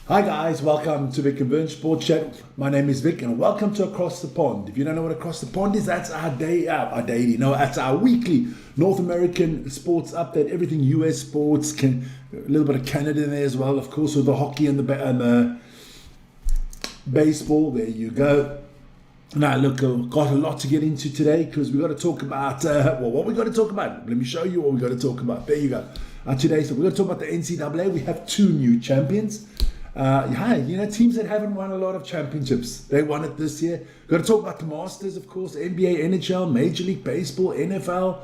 Hi guys, welcome to Vic and Vern Sports Chat. My name is Vic and welcome to Across the Pond. If you don't know what Across the Pond is, that's that's our weekly North American sports update. Everything US sports, a little bit of Canada in there as well, of course, with the hockey and the baseball. There you go. Now look, I've got a lot to get into today because we've got to talk about, what we got to talk about. Let me show you what we got to talk about. There you go. Today, so we're going to talk about the NCAA. We have two new champions. Teams that haven't won a lot of championships. They won it this year. Got to talk about the Masters, of course, NBA, NHL, Major League Baseball, NFL,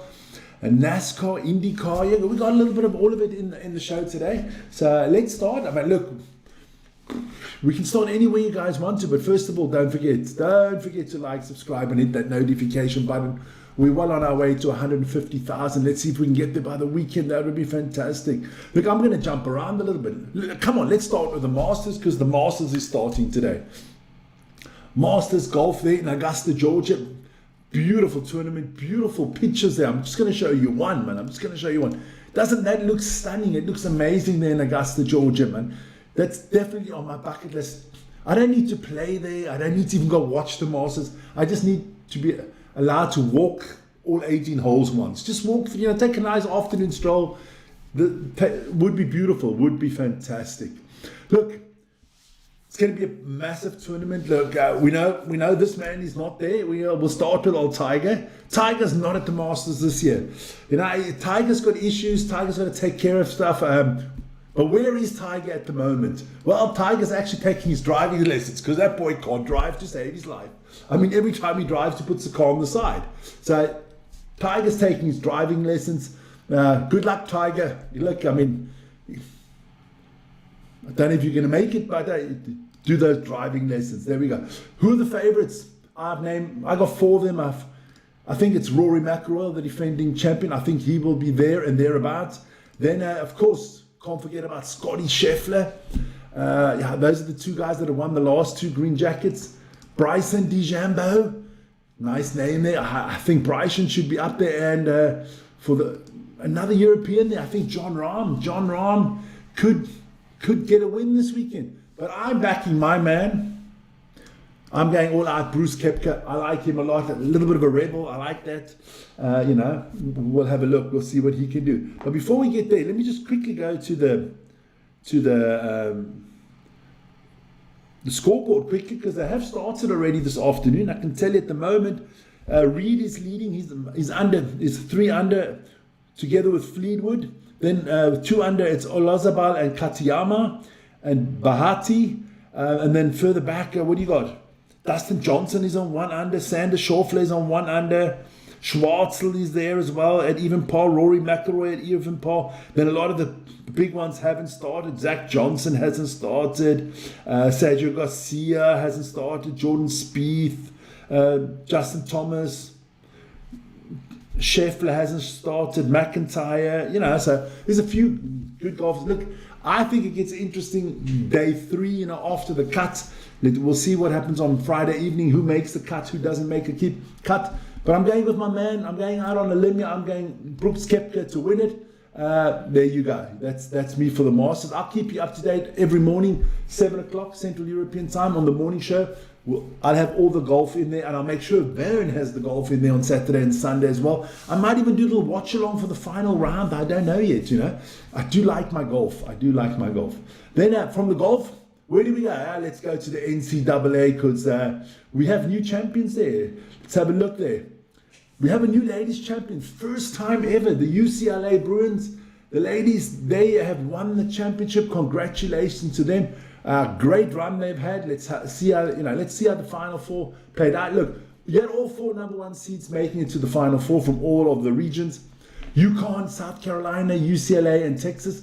and NASCAR, IndyCar. Yeah, we got a little bit of all of it in the show today. So let's start. Look, we can start anywhere you guys want to, but first of all, don't forget to like, subscribe, and hit that notification button. We're well on our way to 150,000. Let's see if we can get there by the weekend. That would be fantastic. Look, I'm going to jump around a little bit. Come on, let's start with the Masters because the Masters is starting today. Masters golf there in Augusta, Georgia. Beautiful tournament, beautiful pictures there. I'm just going to show you one, man. Doesn't that look stunning? It looks amazing there in Augusta, Georgia, man. That's definitely on my bucket list. I don't need to play there. I don't need to even go watch the Masters. I just need to be allowed to walk all 18 holes once. Just walk, take a nice afternoon stroll. Would be beautiful, would be fantastic. Look, it's going to be a massive tournament. Look, we know this man is not there. We'll start with old Tiger. Tiger's not at the Masters this year. Tiger's got issues. Tiger's got to take care of stuff. But where is Tiger at the moment? Well, Tiger's actually taking his driving lessons because that boy can't drive to save his life. Every time he drives, he puts the car on the side. So Tiger's taking his driving lessons. Good luck, Tiger. Look, I don't know if you're going to make it, but do those driving lessons. There we go. Who are the favorites? I got four of them. I think it's Rory McIlroy, the defending champion. I think he will be there and thereabouts. Then, of course, can't forget about Scotty Scheffler. Those are the two guys that have won the last two green jackets. Bryson DeChambeau, nice name there. I think Bryson should be up there, and for another European there, I think John Rahm. John Rahm could get a win this weekend. But I'm backing my man. I'm going all out. Bruce Koepka. I like him a lot. A little bit of a rebel. I like that. We'll have a look. We'll see what he can do. But before we get there, let me just quickly go to the scoreboard quickly because they have started already this afternoon. I can tell you at the moment, Reed is leading. He's 3 under together with Fleetwood. Then 2 under, it's Olazabal and Katayama and Bahati. And then further back, what do you got? Dustin Johnson is on 1 under. Sander Schauffele is on 1 under. Schwartzel is there as well at even par. Rory McIlroy at even par. Then a lot of the big ones haven't started. Zach Johnson hasn't started. Sergio Garcia hasn't started. Jordan Spieth. Justin Thomas. Scheffler hasn't started. McIntyre. So there's a few good golfers. Look, I think it gets interesting day 3, after the cut. We'll see what happens on Friday evening. Who makes the cut? Who doesn't make a cut? But I'm going with my man. I'm going out on a limb here. I'm going Brooks Koepka to win it. There you go. That's me for the Masters. I'll keep you up to date every morning, 7 o'clock Central European time on the morning show. I'll have all the golf in there, and I'll make sure Vern has the golf in there on Saturday and Sunday as well. I might even do a little watch along for the final round. I don't know yet. I do like my golf. Then from the golf, where do we go? Let's go to the NCAA because we have new champions there. Let's have a look there. We have a new ladies champion, first time ever, the UCLA Bruins. The ladies, they have won the championship. Congratulations to them. Great run they've had. Let's see how the Final Four played out. Look, you had all 4 number 1 seeds making it to the Final Four from all of the regions. UConn, South Carolina, UCLA, and Texas.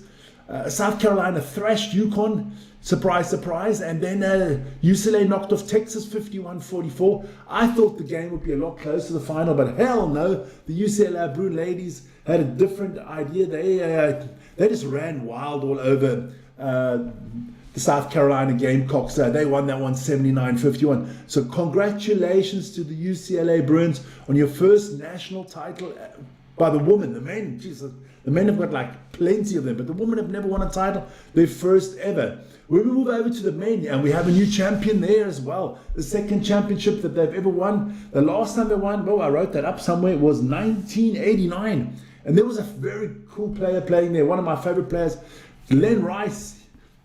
South Carolina thrashed UConn. Surprise, surprise. And then UCLA knocked off Texas 51-44. I thought the game would be a lot closer to the final, but hell no. The UCLA Bruin ladies had a different idea. They just ran wild all over the South Carolina Gamecocks. They won that one 79-51. So congratulations to the UCLA Bruins on your first national title by the women. The men, Jesus, The men have got like plenty of them, but the women have never won a title. Their first ever. When we move over to the men, and we have a new champion there as well. The second championship that they've ever won. The last time they won, well, I wrote that up somewhere, it was 1989. And there was a very cool player playing there. One of my favorite players, Glenn Rice.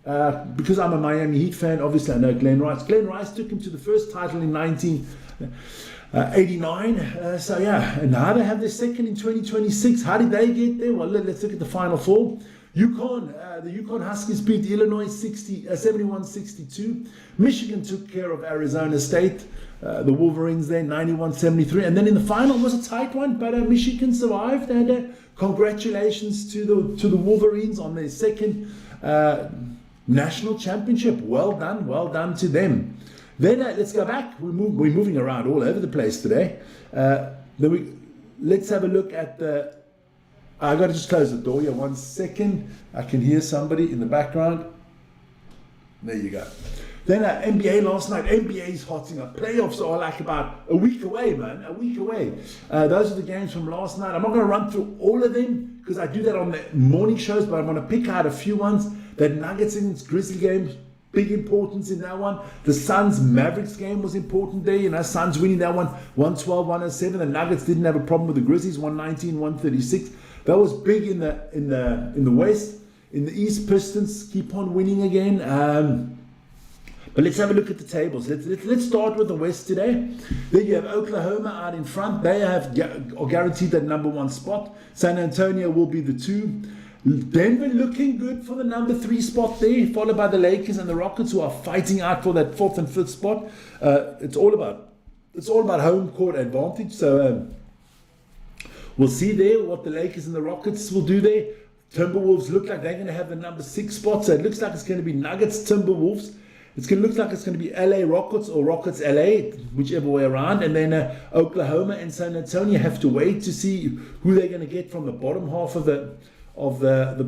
Because I'm a Miami Heat fan, obviously I know Glenn Rice. Glenn Rice took him to the first title in 1989. So yeah, and now they have their second in 2026. How did they get there? Well, let's look at the Final Four. The Yukon Huskies beat Illinois 71-62. Michigan took care of Arizona State. The Wolverines there 91-73. And then in the final was a tight one, but Michigan survived. And congratulations to the Wolverines on their second national championship. Well done to them. Then let's go back. We're moving around all over the place today. Let's have a look at the. I got to just close the door here 1 second. I can hear somebody in the background. There you go. Then NBA last night. NBA's hotting up. Playoffs are like about a week away, man. A week away. Those are the games from last night. I'm not going to run through all of them because I do that on the morning shows, but I'm going to pick out a few ones. That Nuggets against Grizzly game, big importance in that one. The Suns Mavericks game was important there. You know, Suns winning that one 112-107. The Nuggets didn't have a problem with the Grizzlies 119-136. That was big in the West. In the East, Pistons keep on winning again. But let's have a look at the tables. Let's start with the West today. Then you have Oklahoma out in front. They are guaranteed that number 1 spot. San Antonio will be the 2. Denver looking good for the number 3 spot there, followed by the Lakers and the Rockets, who are fighting out for that 4th and 5th spot. It's all about home court advantage. So we'll see there what the Lakers and the Rockets will do there. Timberwolves look like they're going to have the number 6 spot. So it looks like it's going to be Nuggets, Timberwolves. It's going to look like it's going to be LA Rockets or Rockets LA, whichever way around. And then Oklahoma and San Antonio have to wait to see who they're going to get from the bottom half of the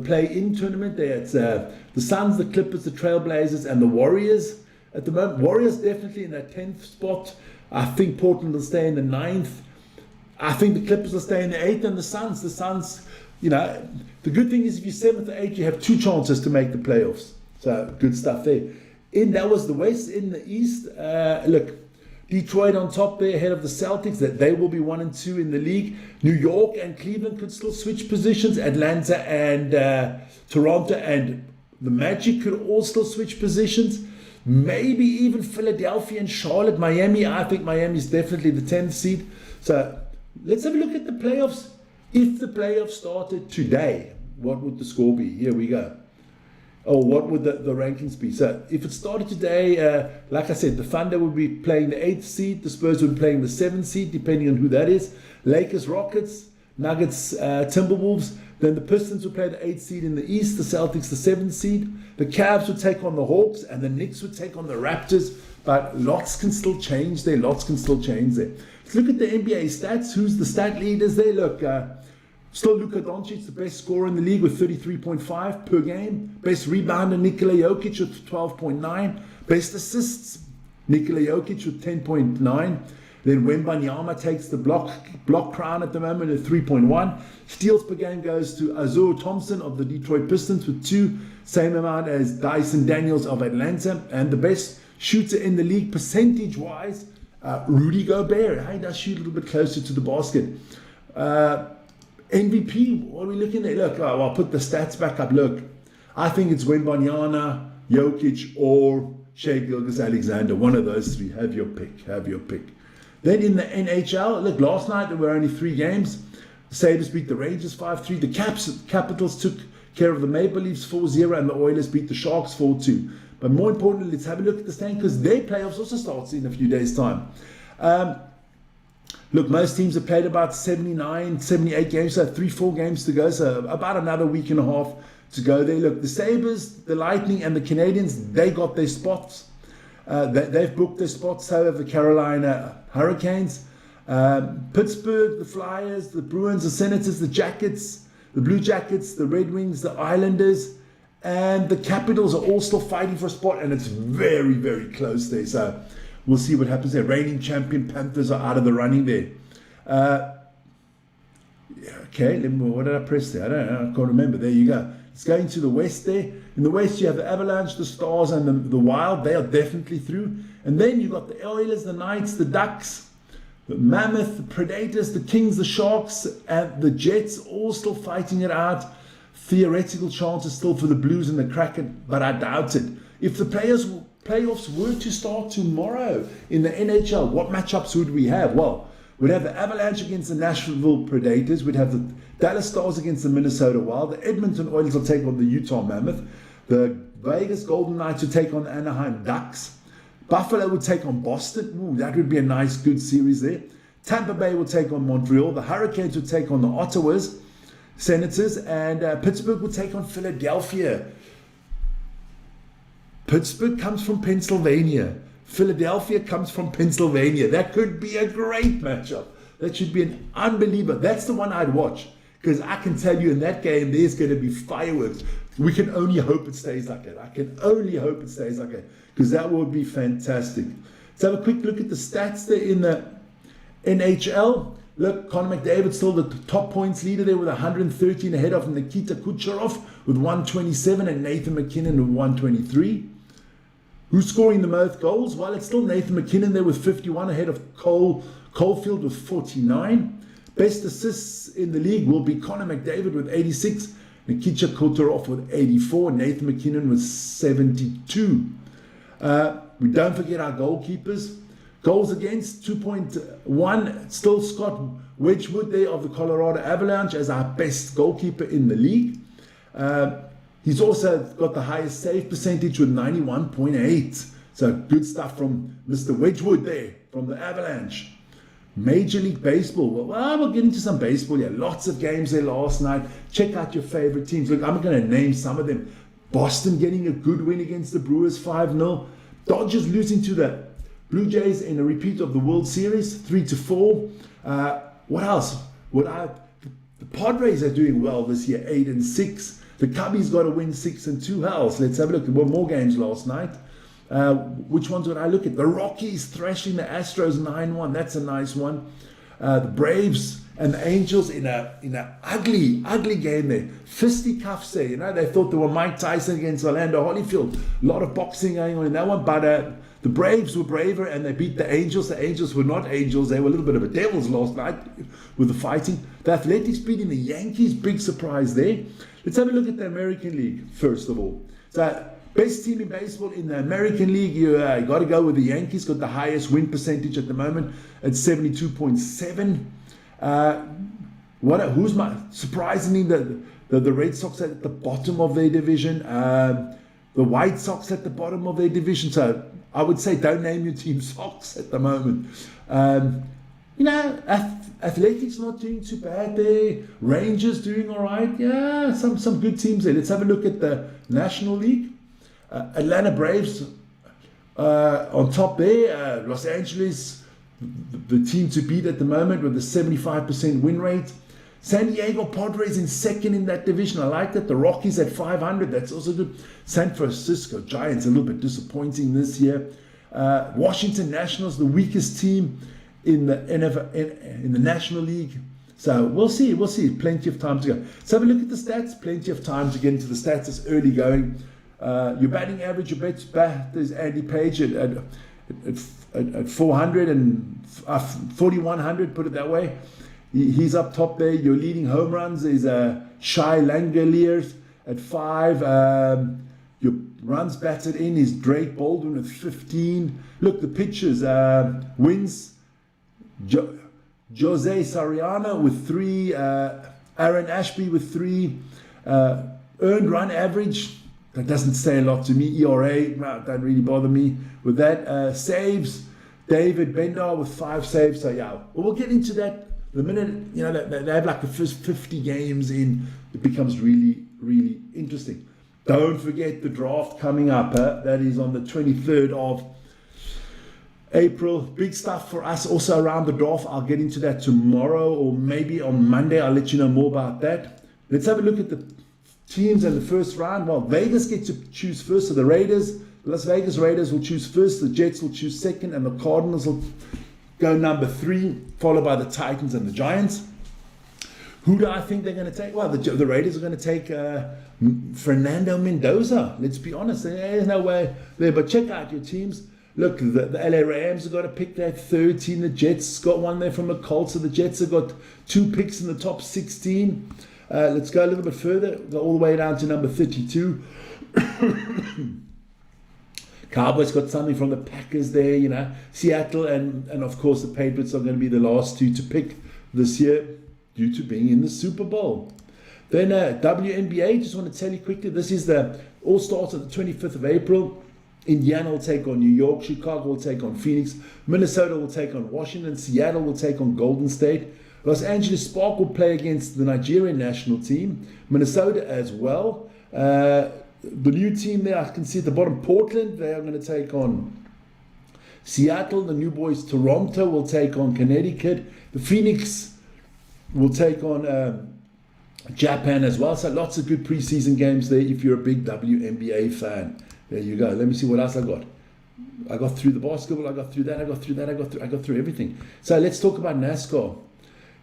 play-in tournament. There it's the Suns, the Clippers, the Trailblazers, and the Warriors. At the moment, Warriors definitely in that 10th spot. I think Portland will stay in the 9th. I think the Clippers will stay in the 8th, and the Suns, you know, the good thing is if you're 7th or 8th, you have 2 chances to make the playoffs. So good stuff there. That was the West. In the East, look, Detroit on top there, ahead of the Celtics. That they will be 1 and 2 in the league. New York and Cleveland could still switch positions. Atlanta and Toronto and the Magic could all still switch positions. Maybe even Philadelphia and Charlotte. Miami, I think Miami is definitely the 10th seed. So let's have a look at the playoffs. If the playoffs started today, what would the score be? Here we go. Or what would the rankings be? So if it started today, like I said, the Thunder would be playing the 8th seed. The Spurs would be playing the 7th seed, depending on who that is. Lakers, Rockets, Nuggets, Timberwolves. Then the Pistons would play the 8th seed in the East. The Celtics, the 7th seed. The Cavs would take on the Hawks. And the Knicks would take on the Raptors. But lots can still change there. Let's look at the NBA stats. Who's the stat leaders there? Look, still Luka Doncic, the best scorer in the league with 33.5 per game. Best rebounder, Nikola Jokic with 12.9. Best assists, Nikola Jokic with 10.9. Then Wembanyama takes the block crown at the moment at 3.1. Steals per game goes to Azur Thompson of the Detroit Pistons with 2. Same amount as Dyson Daniels of Atlanta. And the best shooter in the league percentage-wise, Rudy Gobert. He does shoot a little bit closer to the basket. MVP, what are we looking at? Look, I'll put the stats back up. Look, I think it's Wembanyama, Jokic, or Shai Gilgeous-Alexander. One of those 3. Have your pick. Then in the NHL, look, last night there were only 3 games. The Sabres beat the Rangers 5-3. The Capitals took care of the Maple Leafs 4-0, and the Oilers beat the Sharks 4-2. But more importantly, let's have a look at the stand because their playoffs also starts in a few days' time. Look, most teams have played about 79, 78 games, so 3-4 games to go, so about another week and a half to go there. Look, the Sabres, the Lightning, and the Canadiens, they got their spots. They've booked their spots, so have the Carolina Hurricanes. Pittsburgh, the Flyers, the Bruins, the Senators, the Jackets, the Blue Jackets, the Red Wings, the Islanders, and the Capitals are all still fighting for a spot, and it's very, very close there. So we'll see what happens there. Reigning champion Panthers are out of the running there. Okay, what did I press there? I don't know. I can't remember. There you go. It's going to the west there. In the west, you have the Avalanche, the Stars, and the Wild. They are definitely through. And then you've got the Oilers, the Knights, the Ducks, the Mammoth, the Predators, the Kings, the Sharks, and the Jets, all still fighting it out. Theoretical chances still for the Blues and the Kraken, but I doubt it. If the playoffs were to start tomorrow in the NHL, what matchups would we have? Well, we'd have the Avalanche against the Nashville Predators. We'd have the Dallas Stars against the Minnesota Wild. The Edmonton Oilers will take on the Utah Mammoth. The Vegas Golden Knights will take on the Anaheim Ducks. Buffalo would take on Boston. Ooh, that would be a nice, good series there. Tampa Bay will take on Montreal. The Hurricanes will take on the Ottawa's Senators. And Pittsburgh will take on Philadelphia. Pittsburgh comes from Pennsylvania. Philadelphia comes from Pennsylvania. That could be a great matchup. That should be an unbelievable. That's the one I'd watch. Because I can tell you in that game, there's going to be fireworks. We can only hope it stays like that. I can only hope it stays like that. Because that would be fantastic. Let's have a quick look at the stats there in the NHL. Look, Connor McDavid still the top points leader there with 113 ahead of Nikita Kucherov with 127 and Nathan McKinnon with 123. Who's scoring the most goals? Well, it's still Nathan McKinnon there with 51 ahead of Caulfield with 49. Best assists in the league will be Connor McDavid with 86, Nikita Kucherov with 84, Nathan McKinnon with 72. We don't forget our goalkeepers. Goals against 2.1, still Scott Wedgwood there of the Colorado Avalanche as our best goalkeeper in the league. He's also got the highest save percentage with 91.8. So good stuff from Mr. Wedgwood there from the Avalanche. Major League Baseball. Well, we'll get into some baseball. Yeah, lots of games there last night. Check out your favorite teams. Look, I'm going to name some of them. Boston getting a good win against the Brewers 5-0. Dodgers losing to the Blue Jays in a repeat of the World Series 3-4. What else? The Padres are doing well this year, 8-6. The Cubbies got a win 6-2. Hells, let's have a look. There were more games last night. Which ones would I look at? The Rockies thrashing the Astros 9-1. That's a nice one. The Braves and the Angels in a ugly game there. Fisticuffs there. You know, they thought they were Mike Tyson against Orlando Holyfield. A lot of boxing going on in that one, but the Braves were braver and they beat the Angels. The Angels were not Angels. They were a little bit of a Devils last night with the fighting. The Athletics beating the Yankees. Big surprise there. Let's have a look at the American League first of all. So, best team in baseball in the American League, you got to go with the Yankees. Got the highest win percentage at the moment at 72.7. Who's surprisingly the Red Sox at the bottom of their division. The White Sox at the bottom of their division. So I would say don't name your team Sox at the moment. Athletics not doing too bad there. Rangers doing all right. Yeah, some good teams there. Let's have a look at the National League. Atlanta Braves on top there. Los Angeles, the team to beat at the moment with a 75% win rate. San Diego Padres in second in that division. I like that. The Rockies at 500. That's also good. San Francisco Giants a little bit disappointing this year. Washington Nationals, the weakest team in the NFL, in the National League. So we'll see. Plenty of time to go. Let's have a look at the stats. Plenty of time to get into the stats. It's early going. Your batting average, your best batter is Andy Page at 400 and 4,100, put it that way. He's up top there. Your leading home runs is Shai Langoliers at 5. Your runs batted in is Drake Baldwin with 15. Look, the pitchers, wins, Jose Sariana with 3, Aaron Ashby with 3, earned run average, that doesn't say a lot to me. ERA, don't really bother me with that. Saves, David Bendar with 5 saves. So yeah, we'll get into that the minute they have like the first 50 games in. It becomes really, really interesting. Don't forget the draft coming up. That is on the 23rd of April. Big stuff for us also around the draft. I'll get into that tomorrow or maybe on Monday. I'll let you know more about that. Let's have a look at the teams in the first round. Well, Vegas get to choose first. So the Las Vegas Raiders will choose first. The Jets will choose second. And the Cardinals will go number 3, followed by the Titans and the Giants. Who do I think they're going to take? Well, the Raiders are going to take Fernando Mendoza. Let's be honest. There's no way there. But check out your teams. Look, the LA Rams have got to pick their 13. The Jets got one there from the Colts. So the Jets have got 2 picks in the top 16. Let's go a little bit further. Go all the way down to number 32. Cowboys got something from the Packers there, you know. Seattle and of course the Patriots are going to be the last 2 to pick this year due to being in the Super Bowl. Then WNBA, just want to tell you quickly, this is the all starts on the 25th of April. Indiana will take on New York, Chicago will take on Phoenix, Minnesota will take on Washington, Seattle will take on Golden State, Los Angeles Spark will play against the Nigerian national team, Minnesota as well. The new team there, I can see at the bottom, Portland, they are going to take on Seattle. The new boys, Toronto, will take on Connecticut. The Phoenix will take on Japan as well. So lots of good preseason games there if you're a big WNBA fan. There you go. Let me see what else I got. I got through the basketball, I got through that, I got through everything. So let's talk about NASCAR.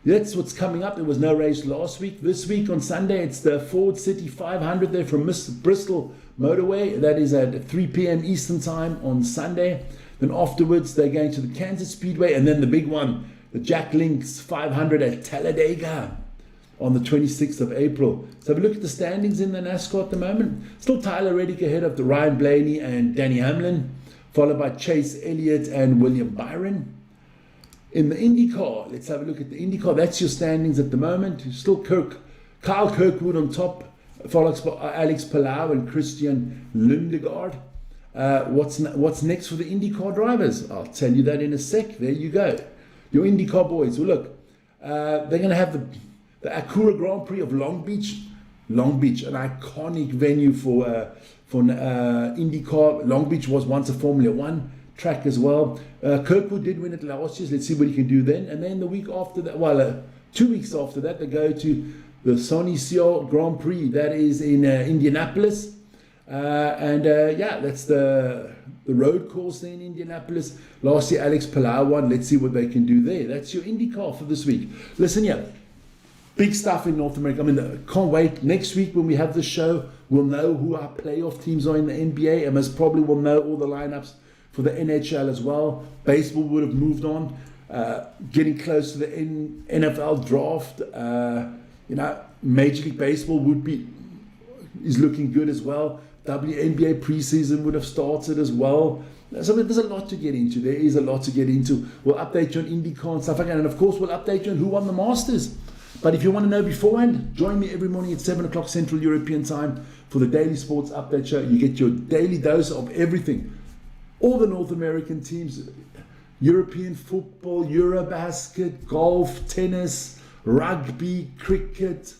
That's what's coming up. There was no race last week. This week on Sunday, it's the Ford City 500 there from Bristol Motorway. That is at 3 p.m. Eastern Time on Sunday. Then afterwards, they're going to the Kansas Speedway. And then the big one, the Jack Links 500 at Talladega on the 26th of April. So have a look at the standings in the NASCAR at the moment. Still Tyler Reddick ahead of the Ryan Blaney and Danny Hamlin, followed by Chase Elliott and William Byron. In the IndyCar, let's have a look at the IndyCar. That's your standings at the moment. Still Kyle Kirkwood on top, followed by Alex Palau and Christian Lundegaard. What's next for the IndyCar drivers? I'll tell you that in a sec. There you go. Your IndyCar boys. Well, look, they're going to have the Acura Grand Prix of Long Beach. Long Beach, an iconic venue for IndyCar. Long Beach was once a Formula One track as well. Kirkwood did win it last year. Let's see what he can do then. And then the week after that, 2 weeks after that, they go to the Sonny Seal Grand Prix. That is in Indianapolis. That's the road course there in Indianapolis. Last year, Alex Palau won. Let's see what they can do there. That's your IndyCar for this week. Listen here. Big stuff in North America. I mean, can't wait. Next week when we have the show, we'll know who our playoff teams are in the NBA, and most probably we'll know all the lineups for the NHL as well. Baseball would have moved on. Getting close to the NFL draft. Major League Baseball is looking good as well. WNBA preseason would have started as well. So there's a lot to get into. There is a lot to get into. We'll update you on IndyCar and stuff like that. And of course, we'll update you on who won the Masters. But if you want to know beforehand, join me every morning at 7 o'clock Central European Time for the Daily Sports Update Show. You get your daily dose of everything. All the North American teams, European football, Eurobasket, golf, tennis, rugby, cricket,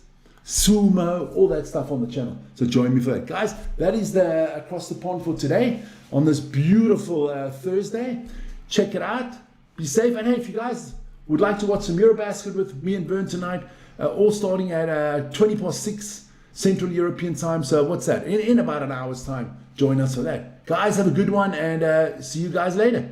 sumo, all that stuff on the channel. So join me for that. Guys, that is the Across the Pond for today on this beautiful Thursday. Check it out. Be safe. And hey, if you guys would like to watch some Eurobasket with me and Vern tonight, all starting at 20 past 6 Central European Time. So what's that? In about an hour's time. Join us for that. Guys, have a good one and see you guys later.